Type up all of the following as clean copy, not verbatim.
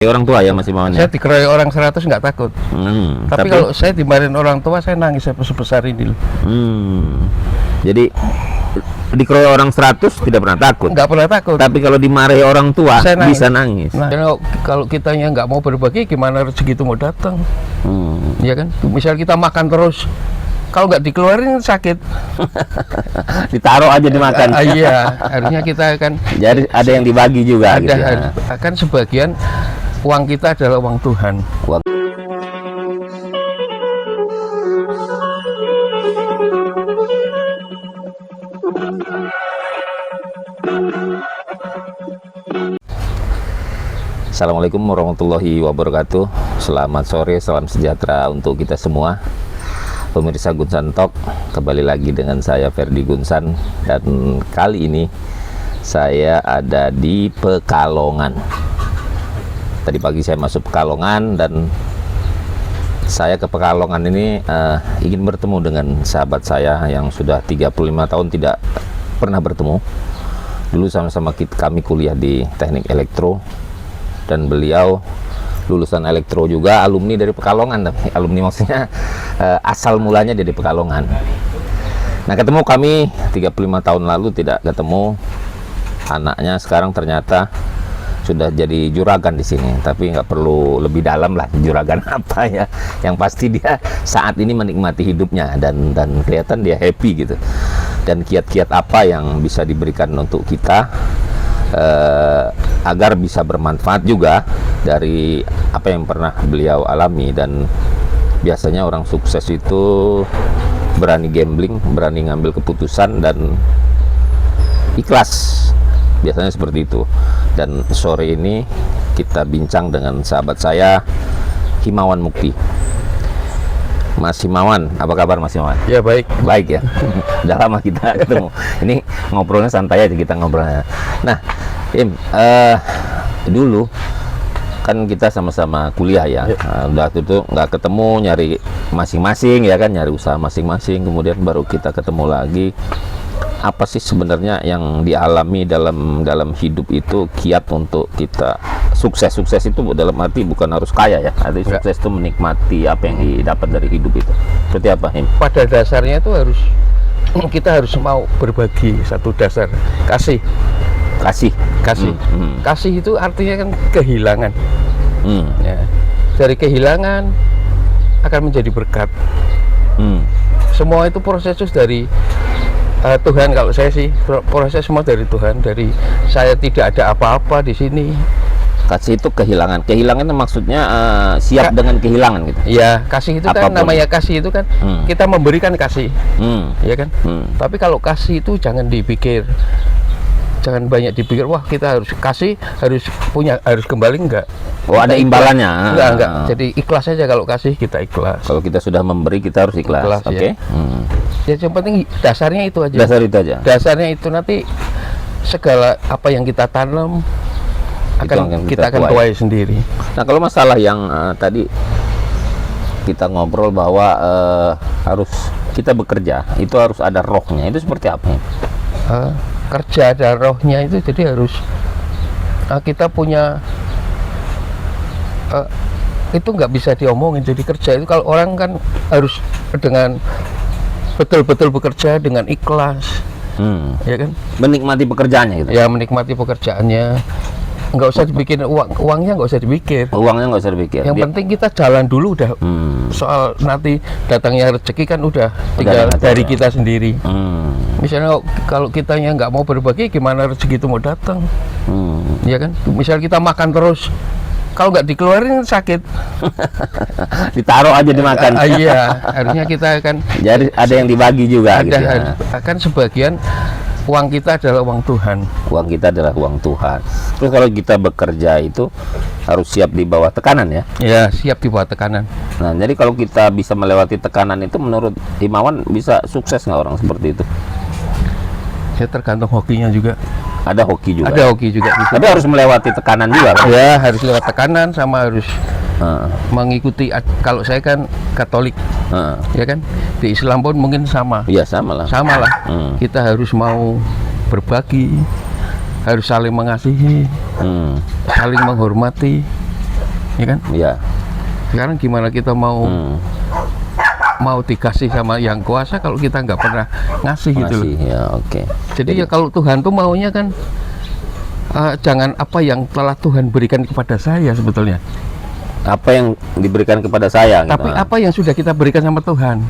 Orang tua ya masih maunya. Saya dikeroyok orang 100 nggak takut. Tapi kalau saya dimarahin orang tua, saya nangis sebesar ini loh. Jadi dikeroyok orang 100 tidak pernah takut. Nggak pernah takut. Tapi kalau dimarahi orang tua Saya nangis. bisa nangis. Nah, kalau kitanya nggak mau berbagi, gimana rezeki itu mau datang? Ya kan? Misal kita makan terus, kalau nggak dikeluarin sakit. Ditaruh aja dimakan. Iya, harusnya kita akan. Jadi ada yang dibagi juga Ada, gitu ya. akan sebagian uang kita adalah uang Tuhan. Assalamualaikum warahmatullahi wabarakatuh. Selamat sore, salam sejahtera untuk kita semua. Pemirsa Gunsan Talk, kembali lagi dengan saya Ferdi Gunsan. Dan kali ini saya ada di Pekalongan. Tadi pagi saya masuk Pekalongan dan saya ke Pekalongan ini ingin bertemu dengan sahabat saya yang sudah 35 tahun tidak pernah bertemu. Dulu sama-sama kami kuliah di teknik elektro, dan beliau lulusan elektro juga, alumni dari Pekalongan. Tapi alumni maksudnya asal mulanya dari Pekalongan. Nah, ketemu kami 35 tahun lalu tidak ketemu. Anaknya sekarang ternyata sudah jadi juragan di sini, tapi nggak perlu lebih dalam lah juragan apa ya. Yang pasti dia saat ini menikmati hidupnya dan kelihatan dia happy gitu. Dan kiat-kiat apa yang bisa diberikan untuk kita agar bisa bermanfaat juga dari apa yang pernah beliau alami. Dan biasanya orang sukses itu berani gambling, berani ngambil keputusan dan ikhlas. Biasanya seperti itu. Dan sore ini kita bincang dengan sahabat saya, Himawan Mukti. Mas Himawan, apa kabar Mas Himawan? Ya baik. Baik ya. Udah lama kita ketemu. Ini ngobrolnya santai aja kita ngobrolnya. Nah, dulu kan kita sama-sama kuliah ya. Udah itu nggak ketemu, nyari masing-masing ya kan, nyari usaha masing-masing. Kemudian baru kita ketemu lagi. Apa sih sebenarnya yang dialami dalam hidup itu, kiat untuk kita sukses itu dalam arti bukan harus kaya ya, arti sukses itu menikmati apa yang didapat dari hidup itu. Seperti apa, Him? Pada dasarnya itu kita harus mau berbagi. Satu dasar kasih. Kasih itu artinya kan kehilangan. Ya. Dari kehilangan akan menjadi berkat. Semua itu proses dari Tuhan. Kalau saya sih proses semua dari Tuhan. Dari saya tidak ada apa-apa di sini. Kasih itu kehilangan itu maksudnya siap dengan kehilangan gitu. Ya, kasih itu apapun. Kan namanya kasih itu kan kita memberikan kasih, ya kan. Tapi kalau kasih itu jangan dipikir, jangan banyak dipikir. Wah, kita harus kasih, harus kembali, enggak. Oh, ada imbalannya. Enggak. Jadi ikhlas saja. Kalau kasih kita ikhlas. Kalau kita sudah memberi kita harus ikhlas. Oke. Ya, yang penting dasarnya itu aja. Dasarnya itu, nanti segala apa yang kita tanam kita akan tuai sendiri. Nah, kalau masalah yang tadi kita ngobrol bahwa harus kita bekerja itu harus ada rohnya, itu seperti apa ya? Kerja ada rohnya itu, jadi harus kita punya itu nggak bisa diomongin. Jadi kerja itu kalau orang kan harus dengan betul-betul bekerja dengan ikhlas, ya kan? Menikmati pekerjaannya gitu. Ya, menikmati pekerjaannya. Nggak usah dibikin uangnya nggak usah dipikir. Yang penting kita jalan dulu udah. Soal nanti datangnya rezeki kan udah tinggal dari kita sendiri. Misalnya kalau kitanya nggak mau berbagi, gimana rezeki itu mau datang? Ya kan? Misal kita makan terus, kalau nggak dikeluarin sakit. Ditaruh aja dimakan. Iya, harusnya kita akan. Jadi ada yang dibagi juga. Ada, gitu ya. Akan sebagian uang kita adalah uang Tuhan. Uang kita adalah uang Tuhan. Terus kalau kita bekerja itu harus siap di bawah tekanan ya? Ya, siap di bawah tekanan. Nah, jadi kalau kita bisa melewati tekanan itu, menurut Himawan bisa sukses nggak orang seperti itu? Ya, tergantung hokinya juga. Ada hoki juga. Ada hoki juga. Tapi harus melewati tekanan juga kan? Ya, harus lewat tekanan sama harus mengikuti. Kalau saya kan Katolik, ya kan. Di Islam pun mungkin sama. Iya, sama lah. Kita harus mau berbagi, harus saling mengasihi, saling menghormati. ya kan? Iya. Sekarang gimana kita mau dikasih sama yang kuasa kalau kita nggak pernah ngasih gitu loh. Ya, oke. Jadi ya kalau Tuhan tuh maunya kan jangan apa yang telah Tuhan berikan kepada saya sebetulnya. Apa yang diberikan kepada saya Tapi gitu. apa yang sudah kita berikan sama Tuhan.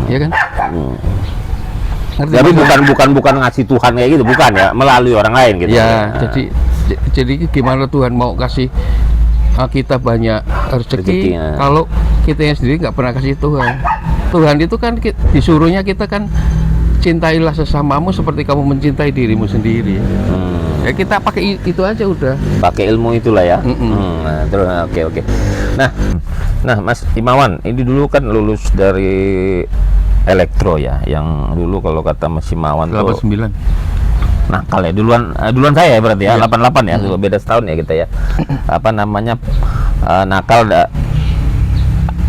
Ya kan? Ngerti Tapi maksudnya? bukan ngasih Tuhan kayak gitu, bukan ya, melalui orang lain gitu. Ya, jadi gimana Tuhan mau kasih kita banyak rezeki Rezekinya. kalau kita yang sendiri nggak pernah kasih Tuhan. Tuhan itu kan disuruhnya kita kan cintailah sesamamu seperti kamu mencintai dirimu sendiri. Ya kita pakai itu aja udah. Pakai ilmu itulah ya. Nah, terus oke. Nah, Mas Imawan, ini dulu kan lulus dari elektro ya, yang dulu kalau kata Mas Imawan tuh 89. nakal ya, duluan saya ya berarti ya, Iya. 88 ya, beda setahun ya kita ya. Apa namanya, nakal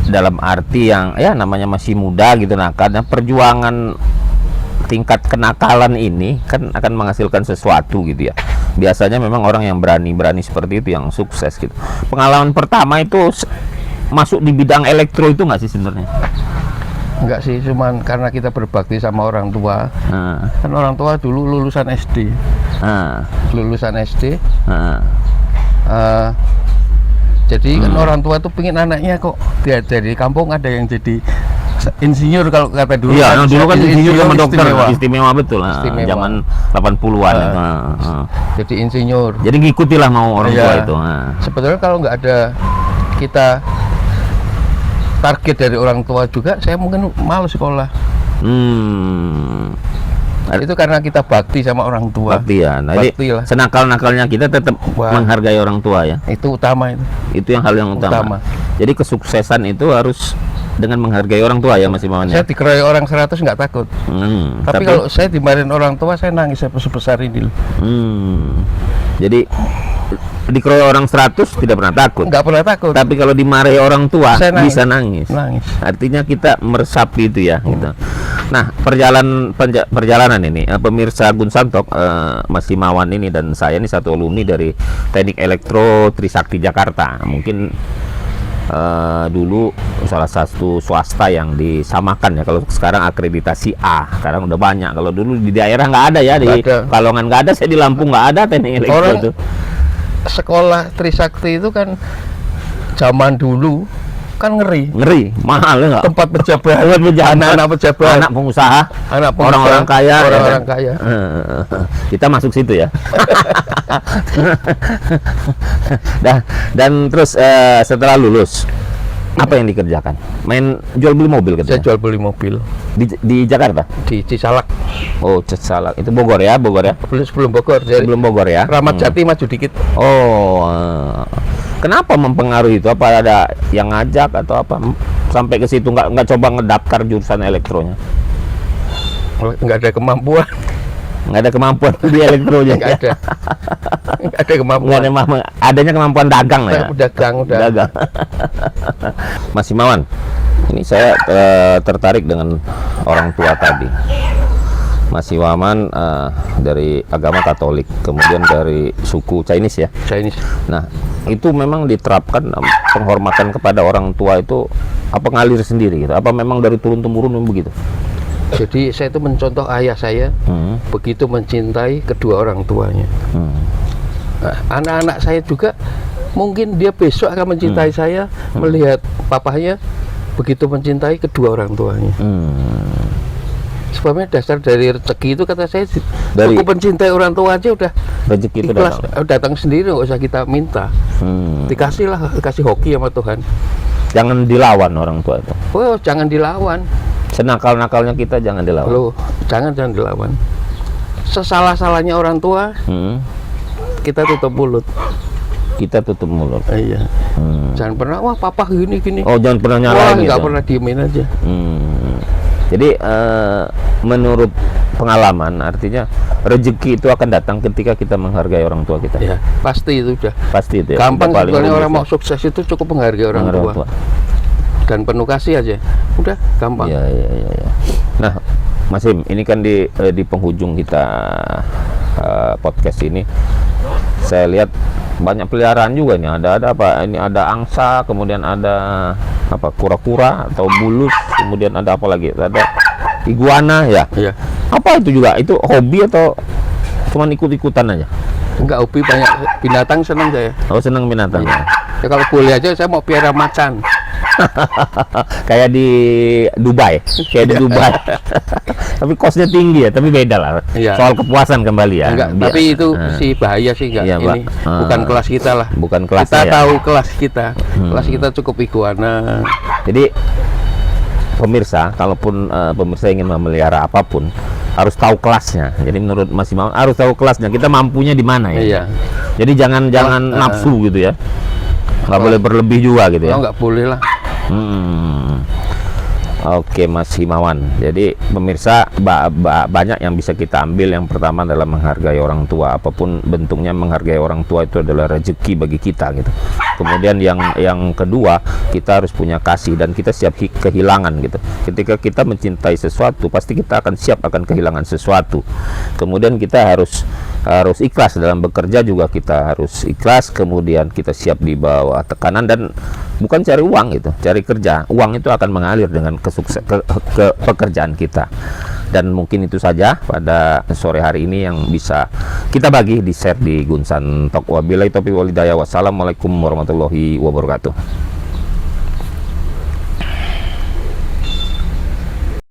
dalam arti yang ya namanya masih muda gitu nakal. Nah, perjuangan tingkat kenakalan ini kan akan menghasilkan sesuatu gitu ya. Biasanya memang orang yang berani seperti itu yang sukses gitu. Pengalaman pertama itu masuk di bidang elektro itu nggak sih sebenarnya? Enggak sih, cuman karena kita berbakti sama orang tua. Kan orang tua dulu lulusan SD. Lulusan SD. Jadi kan orang tua tuh pengen anaknya kok dari kampung ada yang jadi insinyur kalau kata dulu. Iya, dulu kan insinyur sama dokter istimewa betul. Istimewa. Zaman 80-an. Jadi insinyur. Jadi ngikutilah mau orang tua itu. Sebetulnya kalau nggak ada kita target dari orang tua juga, saya mungkin malas sekolah. Itu karena kita bakti sama orang tua. Bakti ya. Nah, Bakti lah. senakal-nakalnya kita tetap menghargai orang tua ya. Itu utama itu. Itu yang hal yang utama. Jadi kesuksesan itu harus dengan menghargai orang tua ya, Mas Imawan. Saya dikeroyok orang 100 nggak takut. Tapi kalau saya dimarahin orang tua, saya nangis sebesar ini loh. Jadi dikeroyok orang 100 tidak pernah takut. Nggak pernah takut. Tapi kalau dimarahi orang tua Saya nangis. bisa nangis. Artinya kita meresapi itu ya gitu. Nah, perjalanan ini pemirsa Gunsantok, Mas Imawan ini dan saya ini satu alumni dari Teknik Elektro Trisakti Jakarta. Mungkin dulu salah satu swasta yang disamakan ya. Kalau sekarang akreditasi A, sekarang udah banyak. Kalau dulu di daerah nggak ada ya, di Kalongan nggak ada, saya di Lampung nggak ada Teknik Elektro itu. Sekolah Trisakti itu kan zaman dulu kan ngeri, mahal ya nggak? tempat pejabat, anak-anak pejabat, anak pengusaha, orang-orang kaya, orang-orang kaya. Kita masuk situ ya. Dan terus setelah lulus apa yang dikerjakan? Main jual beli mobil Saya katanya? jual beli mobil Di Jakarta? di Cisalak. Oh, Cisalak. Itu Bogor ya? Sebelum Bogor. Sebelum Bogor ya? Ramat Jati maju dikit. Oh, kenapa mempengaruhi itu? Apa ada yang ngajak atau apa? Sampai ke situ nggak coba ngedaftar jurusan elektronya? Nggak ada kemampuan. Nggak ada kemampuan di elektronya? Nggak ada. Nggak ada kemampuan. Adanya kemampuan dagang lah ya? Dagang. Mas Imawan, ini saya tertarik dengan orang tua tadi. Mas Imawan dari agama Katolik, kemudian dari suku Chinese ya? Chinese. Nah, itu memang diterapkan penghormatan kepada orang tua itu apa ngalir sendiri gitu? Apa memang dari turun-temurun begitu? Jadi saya itu mencontoh ayah saya begitu mencintai kedua orang tuanya. Nah, anak-anak saya juga mungkin dia besok akan mencintai saya melihat papahnya begitu mencintai kedua orang tuanya. Sebabnya dasar dari rezeki itu kata saya cukup mencintai orang tua aja udah rezeki itu ikhlas, datang sendiri, nggak usah kita minta. Dikasih hoki sama Tuhan. Jangan dilawan orang tua itu. Oh, jangan dilawan. Senakal-nakalnya kita jangan dilawan. Loh, jangan dilawan. Sesalah-salahnya orang tua, kita tutup mulut. Kita tutup mulut. Iya. Jangan pernah, wah papa gini. Oh, jangan pernah nyalain. Wah, gitu. nggak pernah diemin aja. Jadi menurut pengalaman, artinya rezeki itu akan datang ketika kita menghargai orang tua kita. Ya, pasti itu udah. Pasti itu ya. Gampang sebetulnya orang mau sukses itu cukup menghargai orang tua. Dan penuh kasih aja. Udah, gampang. Iya. Nah, Mas Im, ini kan di penghujung kita podcast ini, saya lihat banyak peliharaan juga nih. Ada apa? Ini ada angsa, kemudian ada apa? Kura-kura atau bulus, kemudian ada apa lagi? Ada iguana ya. Iya. Apa itu juga? Itu hobi atau cuman ikut-ikutan aja? Enggak, hobi, banyak binatang senang saya. Oh, senang binatang ya. Ya kalau boleh aja saya mau piara macan. Kayak di Dubai, tapi kosnya tinggi ya, tapi beda lah. Iya. Soal kepuasan kembali ya. Enggak, tapi itu sih bahaya sih, enggak. Iya, Ini bukan kelas kita lah. Bukan kelas kita ya. tahu kelas kita. Kelas kita cukup iguana. Jadi pemirsa, kalaupun pemirsa ingin memelihara apapun, harus tahu kelasnya. Jadi menurut Mas Himawan harus tahu kelasnya. Kita mampunya di mana ya? Iya. Jadi jangan nafsu gitu ya. Nggak boleh berlebih juga gitu ya. Oh, nggak boleh lah. Oke Mas Himawan, jadi pemirsa banyak yang bisa kita ambil. Yang pertama adalah menghargai orang tua, apapun bentuknya. Menghargai orang tua itu adalah rezeki bagi kita gitu. Kemudian yang kedua, kita harus punya kasih dan kita siap kehilangan gitu. Ketika kita mencintai sesuatu, pasti kita akan siap akan kehilangan sesuatu. Kemudian kita harus ikhlas dalam bekerja juga, kita harus ikhlas. Kemudian kita siap di bawah tekanan dan bukan cari uang gitu, cari kerja. Uang itu akan mengalir dengan ke pekerjaan kita. Dan mungkin itu saja pada sore hari ini yang bisa kita bagi di share di Gunsan Talk. Wabillahi taufiq wal hidayah. Wassalamualaikum warahmatullahi wabarakatuh.